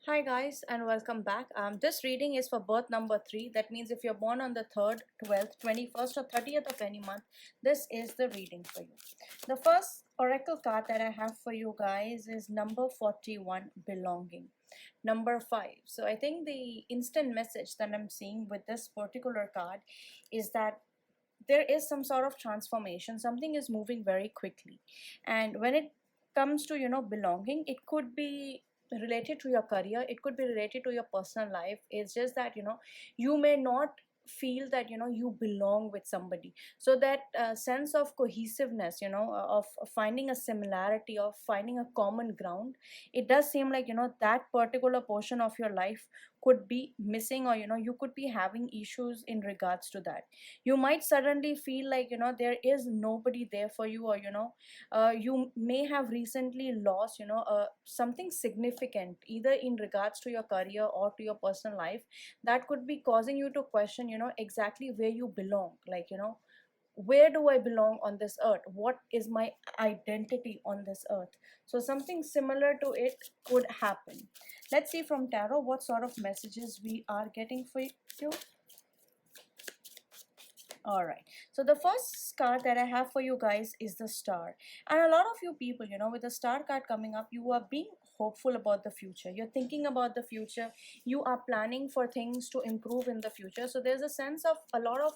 Hi guys and welcome back. This reading is for birth number 3. That means if you're born on the 3rd, 12th, 21st or 30th of any month, this is the reading for you. The first oracle card that I have for you guys is number 41, belonging. Number 5. So I think the instant message that I'm seeing with this particular card is that there is some sort of transformation. Something is moving very quickly. And when it comes to, belonging, it could be related to your career, it could be related to your personal life. It's just that you may not feel that you belong with somebody, so that sense of cohesiveness, of finding a similarity, of finding a common ground, it does seem like that particular portion of your life could be missing, or you could be having issues in regards to that. You might suddenly feel like there is nobody there for you, or you may have recently lost something significant, either in regards to your career or to your personal life, that could be causing you to question exactly where you belong. Like, where do I belong on this earth? What is my identity on this earth? So something similar to it could happen. Let's see from tarot what sort of messages we are getting for you. All right, so the first card that I have for you guys is the Star. And a lot of you people, with the Star card coming up, you are being hopeful about the future. You're thinking about the future. You are planning for things to improve in the future. So there's a sense of a lot of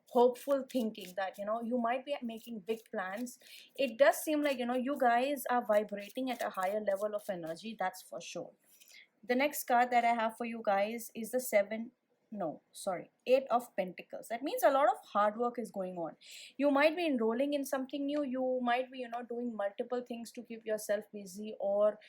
hopeful thinking that you might be making big plans. It does seem like you guys are vibrating at a higher level of energy, that's for sure. The next card that I have for you guys is the eight of pentacles. That means a lot of hard work is going on. You might be enrolling in something new. You might be doing multiple things to keep yourself busy, or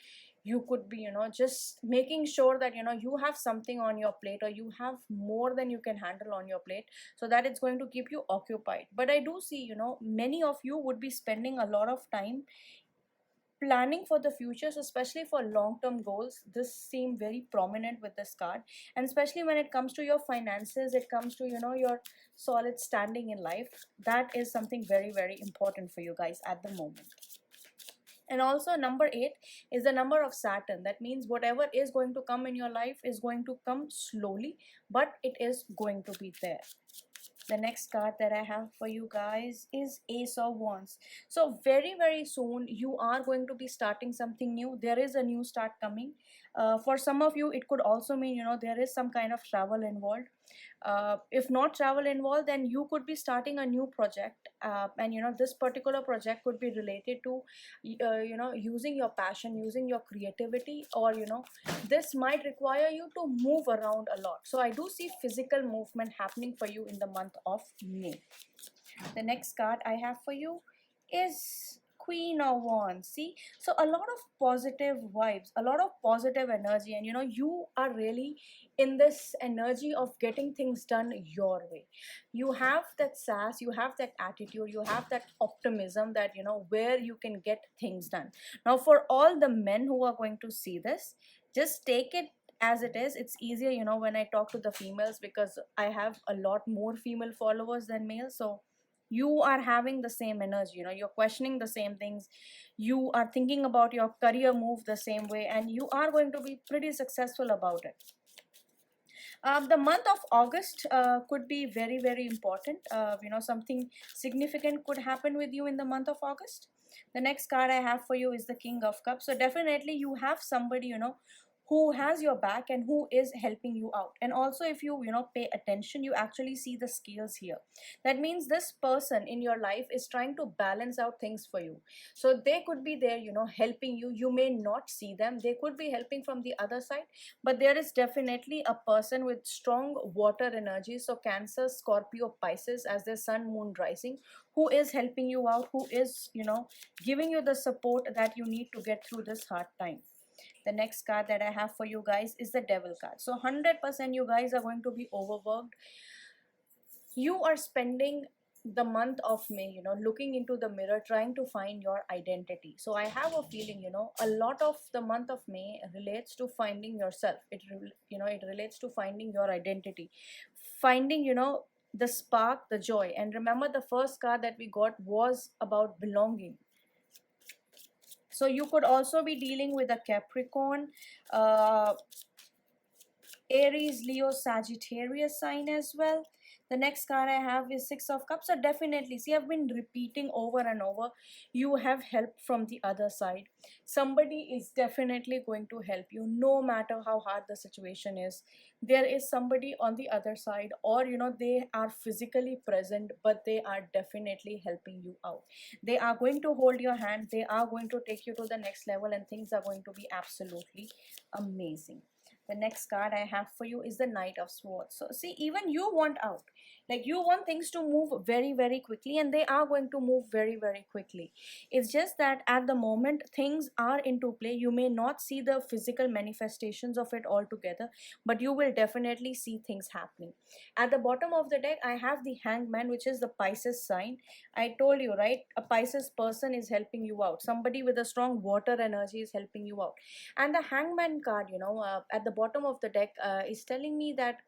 you could be just making sure that you have something on your plate, or you have more than you can handle on your plate, so that it's going to keep you occupied. But I do see many of you would be spending a lot of time planning for the futures, especially for long-term goals. This seem very prominent with this card, and especially when it comes to your finances, it comes to your solid standing in life. That is something very, very important for you guys at the moment. And also number 8 is the number of Saturn. That means whatever is going to come in your life is going to come slowly, but it is going to be there. The next card that I have for you guys is Ace of Wands. So very, very soon you are going to be starting something new. There is a new start coming. For some of you, it could also mean there is some kind of travel involved. If not travel involved, then you could be starting a new project, and this particular project could be related to using your passion, using your creativity, or this might require you to move around a lot. So I do see physical movement happening for you in the month of May. The next card I have for you is Queen of Wands. See, so a lot of positive vibes, a lot of positive energy, and you are really in this energy of getting things done your way. You have that sass, you have that attitude, you have that optimism that where you can get things done. Now, for all the men who are going to see this, just take it as it is. It's easier when I talk to the females, because I have a lot more female followers than males. So you are having the same energy, you're questioning the same things, you are thinking about your career move the same way, and you are going to be pretty successful about it. The month of August could be very, very important. Something significant could happen with you in the month of August. The next card I have for you is the King of Cups. So definitely you have somebody who has your back and who is helping you out. And also, if you pay attention, you actually see the scales here. That means this person in your life is trying to balance out things for you. So they could be there helping you. You may not see them, they could be helping from the other side, but there is definitely a person with strong water energy, so Cancer, Scorpio, Pisces as their sun, moon, rising, who is helping you out, who is giving you the support that you need to get through this hard time. The next card that I have for you guys is the Devil card. So 100% you guys are going to be overworked. You are spending the month of May looking into the mirror, trying to find your identity. So I have a feeling a lot of the month of May relates to finding yourself. It relates to finding your identity, finding the spark, the joy. And remember, the first card that we got was about belonging. So you could also be dealing with a Capricorn. Aries, Leo, Sagittarius sign as well. The next card I have is Six of Cups. So definitely, see, I've been repeating over and over. You have help from the other side. Somebody is definitely going to help you, no matter how hard the situation is. There is somebody on the other side, or they are physically present, but they are definitely helping you out. They are going to hold your hand. They are going to take you to the next level, and things are going to be absolutely amazing. The next card I have for you is the Knight of Swords. So see, even you want out. Like, you want things to move very, very quickly, and they are going to move very, very quickly. It's just that at the moment things are into play. You may not see the physical manifestations of it all together, but you will definitely see things happening. At the bottom of the deck, I have the Hangman, which is the Pisces sign. I told you, right? A Pisces person is helping you out. Somebody with a strong water energy is helping you out. And the Hangman card, at the bottom of the deck, is telling me that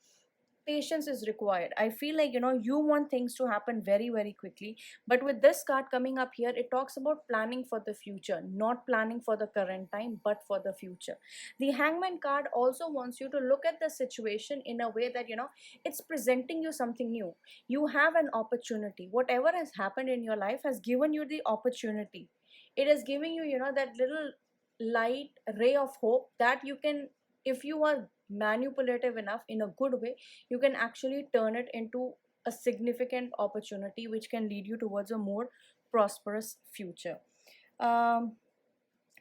patience is required. I feel like, you want things to happen very, very quickly, but with this card coming up here, it talks about planning for the future, not planning for the current time, but for the future. The Hangman card also wants you to look at the situation in a way that, it's presenting you something new. You have an opportunity. Whatever has happened in your life has given you the opportunity. It is giving you, that little light ray of hope that you can, if you are manipulative enough in a good way, you can actually turn it into a significant opportunity which can lead you towards a more prosperous future. um,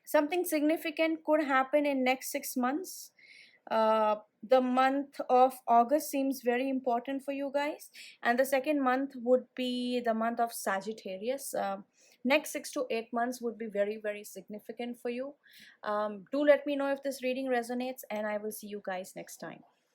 Something significant could happen in next 6 months. The month of August seems very important for you guys, and the second month would be the month of Sagittarius. Next 6 to 8 months would be very, very significant for you. Do let me know if this reading resonates, and I will see you guys next time.